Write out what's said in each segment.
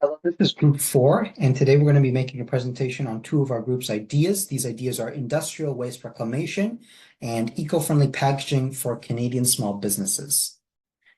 Hello, this is Group 4, and today we're going to be making a presentation on two of our group's ideas. These ideas are industrial waste reclamation and eco-friendly packaging for Canadian small businesses.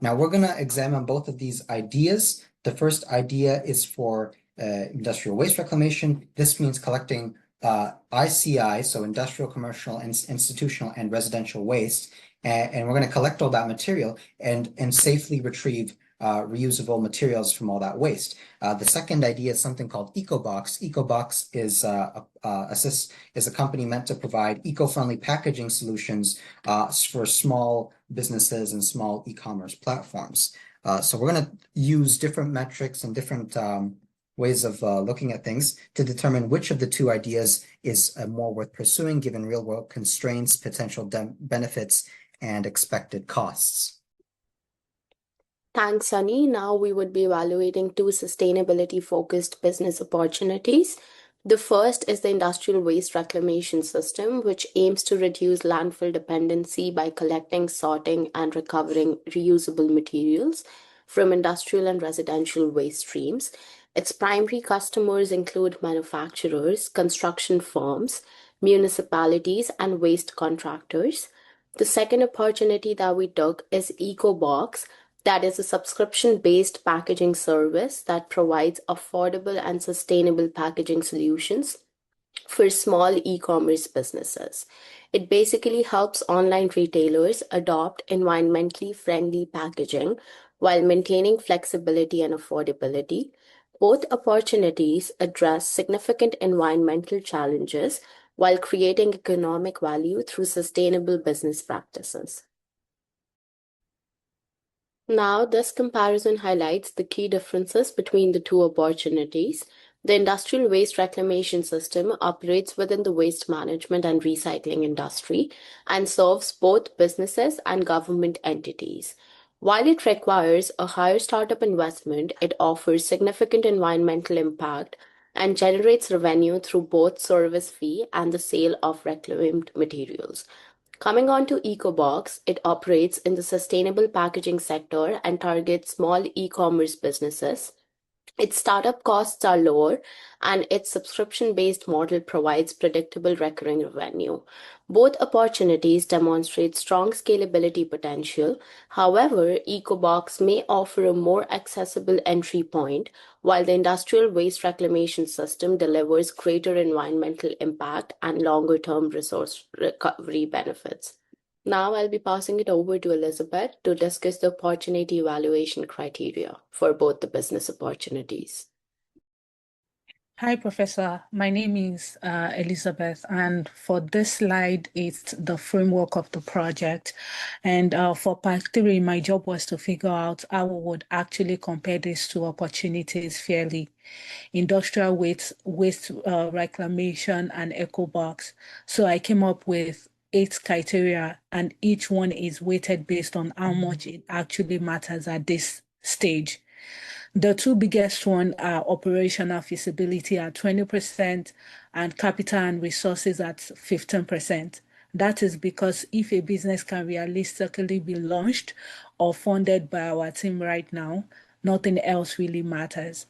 Now, we're going to examine both of these ideas. The first idea is for industrial waste reclamation. This means collecting ICI, so industrial, commercial, and institutional and residential waste, and we're going to collect all that material and safely retrieve reusable materials from all that waste. The second idea is something called EcoBox. EcoBox is a company meant to provide eco-friendly packaging solutions for small businesses and small e-commerce platforms. So we're going to use different metrics and different ways of looking at things to determine which of the two ideas is more worth pursuing given real-world constraints, potential benefits, and expected costs. Thanks, Sunny. Now we would be evaluating two sustainability-focused business opportunities. The first is the industrial waste reclamation system, which aims to reduce landfill dependency by collecting, sorting, and recovering reusable materials from industrial and residential waste streams. Its primary customers include manufacturers, construction firms, municipalities, and waste contractors. The second opportunity that we took is EcoBox, that is a subscription-based packaging service that provides affordable and sustainable packaging solutions for small e-commerce businesses. It basically helps online retailers adopt environmentally friendly packaging while maintaining flexibility and affordability. Both opportunities address significant environmental challenges while creating economic value through sustainable business practices. Now, this comparison highlights the key differences between the two opportunities. The industrial waste reclamation system operates within the waste management and recycling industry and serves both businesses and government entities. While it requires a higher startup investment, it offers significant environmental impact and generates revenue through both service fee and the sale of reclaimed materials. Coming on to EcoBox, it operates in the sustainable packaging sector and targets small e-commerce businesses. Its startup costs are lower, and its subscription-based model provides predictable recurring revenue. Both opportunities demonstrate strong scalability potential. However, EcoBox may offer a more accessible entry point, while the industrial waste reclamation system delivers greater environmental impact and longer-term resource recovery benefits. Now I'll be passing it over to Elizabeth to discuss the opportunity evaluation criteria for both the business opportunities. Hi, Professor. My name is Elizabeth, and for this slide, it's the framework of the project. And for part 3, my job was to figure out how we would actually compare these two opportunities fairly. Industrial waste reclamation and EcoBox. So I came up with 8 criteria, and each one is weighted based on how much it actually matters at this stage. The two biggest ones are operational feasibility at 20% and capital and resources at 15%. That is because if a business can realistically be launched or funded by our team right now, nothing else really matters.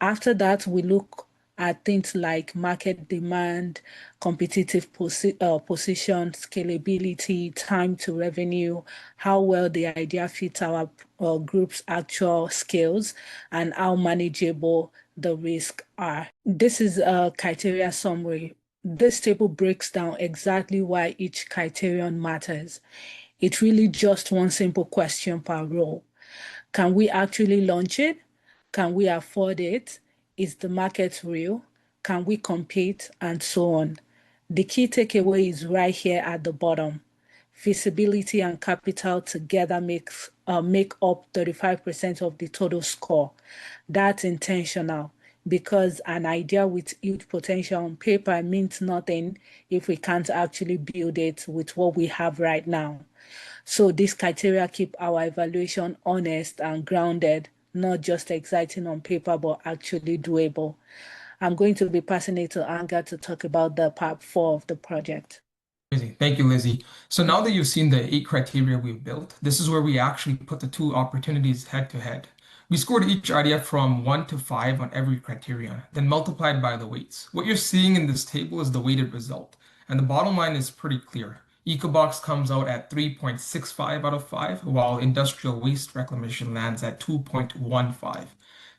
After that, we look at things like market demand, competitive position, scalability, time to revenue, how well the idea fits our group's actual skills, and how manageable the risks are. This is a criteria summary. This table breaks down exactly why each criterion matters. It's really just one simple question per row. Can we actually launch it? Can we afford it? Is the market real? Can we compete? And so on. The key takeaway is right here at the bottom. Feasibility and capital together make up 35% of the total score. That's intentional because an idea with huge potential on paper means nothing if we can't actually build it with what we have right now. So these criteria keep our evaluation honest and grounded, not just exciting on paper, but actually doable. I'm going to be passing it to Angad to talk about the part 4 of the project. Thank you, Lizzie. So now that you've seen the 8 criteria we've built, this is where we actually put the two opportunities head to head. We scored each idea from 1 to 5 on every criterion, then multiplied by the weights. What you're seeing in this table is the weighted result, and the bottom line is pretty clear. EcoBox comes out at 3.65 out of 5, while industrial waste reclamation lands at 2.15.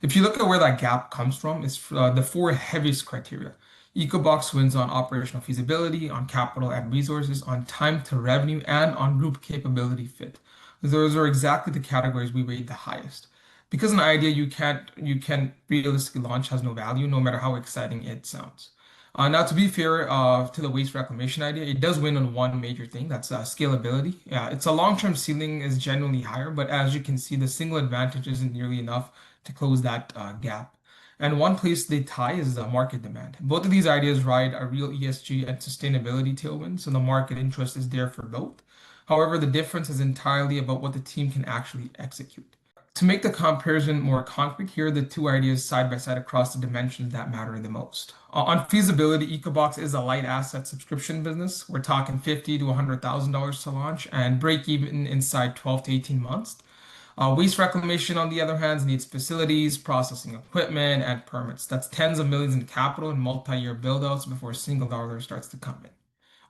If you look at where that gap comes from, it's the four heaviest criteria. EcoBox wins on operational feasibility, on capital and resources, on time to revenue, and on group capability fit. Those are exactly the categories we rate the highest. Because an idea you can realistically launch has no value, no matter how exciting it sounds. Now, to be fair to the waste reclamation idea, it does win on one major thing, that's scalability. It's a long-term ceiling is generally higher, but as you can see, the single advantage isn't nearly enough to close that gap. And one place they tie is the market demand. Both of these ideas ride a real ESG and sustainability tailwind, so the market interest is there for both. However, the difference is entirely about what the team can actually execute. To make the comparison more concrete, here are the two ideas side by side across the dimensions that matter the most. On feasibility, EcoBox is a light asset subscription business. We're talking $50,000 to $100,000 to launch and break even inside 12 to 18 months. Waste reclamation, on the other hand, needs facilities, processing equipment, and permits. That's tens of millions in capital and multi-year build-outs before a single dollar starts to come in.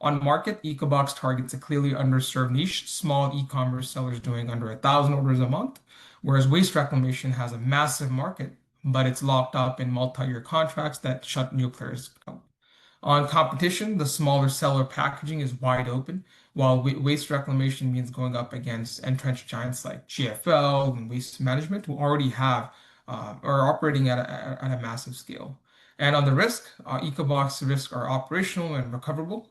On market, EcoBox targets a clearly underserved niche, small e-commerce sellers doing under 1,000 orders a month, whereas waste reclamation has a massive market, but it's locked up in multi-year contracts that shut new players out. On competition, the smaller seller packaging is wide open, while waste reclamation means going up against entrenched giants like GFL and Waste Management, who already have are operating at a massive scale. And on the risk, EcoBox risks are operational and recoverable.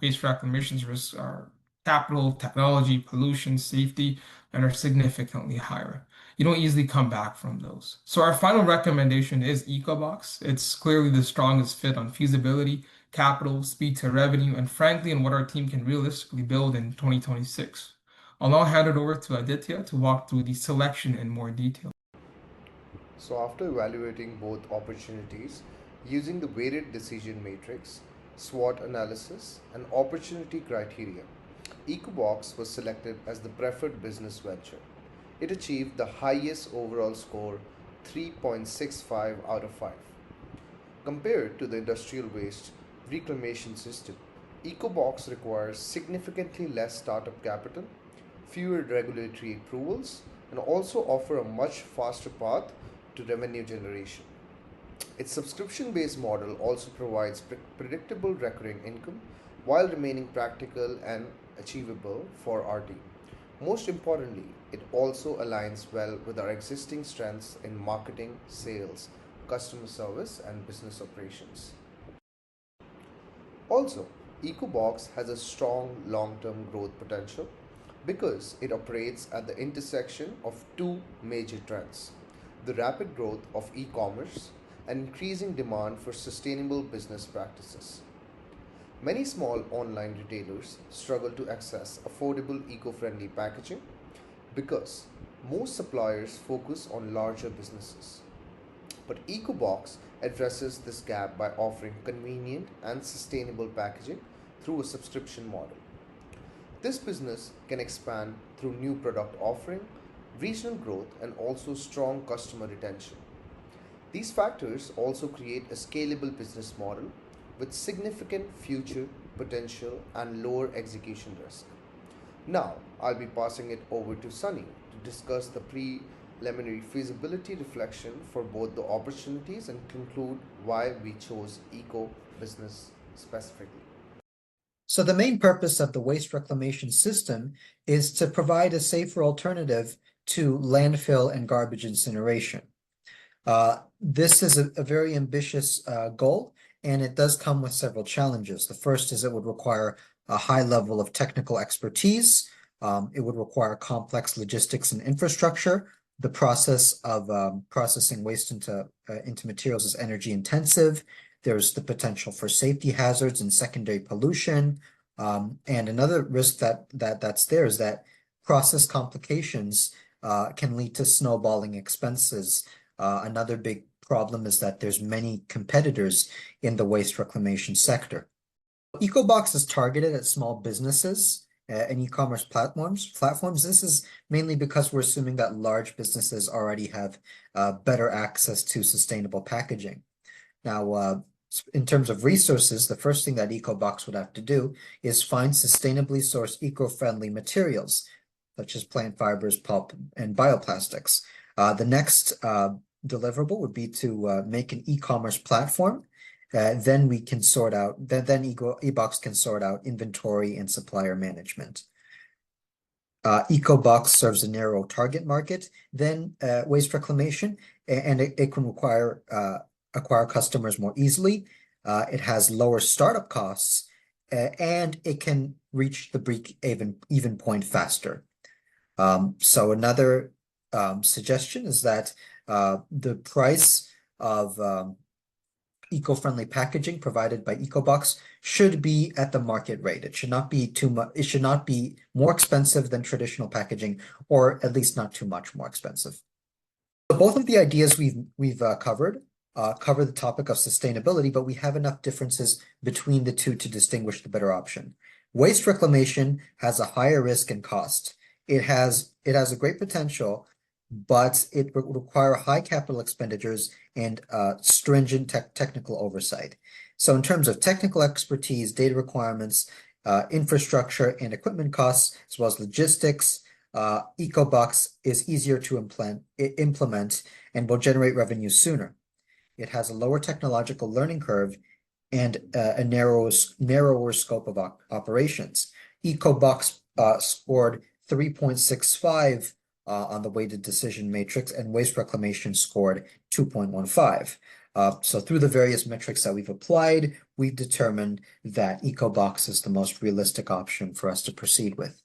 Waste reclamation's risks are capital, technology, pollution, safety, and are significantly higher. You don't easily come back from those. So our final recommendation is EcoBox. It's clearly the strongest fit on feasibility, capital, speed to revenue, and frankly, on what our team can realistically build in 2026. I'll now hand it over to Aditya to walk through the selection in more detail. So after evaluating both opportunities using the weighted decision matrix, SWOT analysis, and opportunity criteria, EcoBox was selected as the preferred business venture. It achieved the highest overall score, 3.65 out of 5. Compared to the industrial waste reclamation system, EcoBox requires significantly less startup capital, fewer regulatory approvals, and also offer a much faster path to revenue generation. Its subscription-based model also provides predictable recurring income while remaining practical and achievable for our team. Most importantly, it also aligns well with our existing strengths in marketing, sales, customer service, and business operations. Also, EcoBox has a strong long-term growth potential because it operates at the intersection of two major trends: the rapid growth of e-commerce and increasing demand for sustainable business practices. Many small online retailers struggle to access affordable eco-friendly packaging because most suppliers focus on larger businesses. But EcoBox addresses this gap by offering convenient and sustainable packaging through a subscription model. This business can expand through new product offering, regional growth, and also strong customer retention. These factors also create a scalable business model with significant future potential and lower execution risk. Now, I'll be passing it over to Sunny to discuss the preliminary feasibility reflection for both the opportunities and conclude why we chose eco business specifically. So the main purpose of the waste reclamation system is to provide a safer alternative to landfill and garbage incineration. This is a very ambitious goal, and it does come with several challenges. The first is it would require a high level of technical expertise. It would require complex logistics and infrastructure. The process of processing waste into materials is energy intensive. There's the potential for safety hazards and secondary pollution. And another risk that's there is that process complications can lead to snowballing expenses. Another big problem is that there's many competitors in the waste reclamation sector. EcoBox is targeted at small businesses and e-commerce platforms. This is mainly because we're assuming that large businesses already have better access to sustainable packaging. Now, in terms of resources, the first thing that EcoBox would have to do is find sustainably sourced eco-friendly materials, such as plant fibers, pulp, and bioplastics. The next deliverable would be to make an e-commerce platform. Then we can sort out, then EcoBox can sort out inventory and supplier management. EcoBox serves a narrow target market, then waste reclamation, and it can acquire customers more easily. It has lower startup costs, and it can reach the break-even point faster. So another suggestion is that the price of eco-friendly packaging provided by EcoBox should be at the market rate. It should not be too much. It should not be more expensive than traditional packaging, or at least not too much more expensive. So both of the ideas we've covered cover the topic of sustainability, but we have enough differences between the two to distinguish the better option. Waste reclamation has a higher risk and cost. It has a great potential, but it would require high capital expenditures and stringent technical oversight. So in terms of technical expertise, data requirements, infrastructure and equipment costs, as well as logistics, EcoBox is easier to implement and will generate revenue sooner. It has a lower technological learning curve and a narrower scope of operations. EcoBox scored 3.65 on the weighted decision matrix, and waste reclamation scored 2.15. So through the various metrics that we've applied, we've determined that EcoBox is the most realistic option for us to proceed with.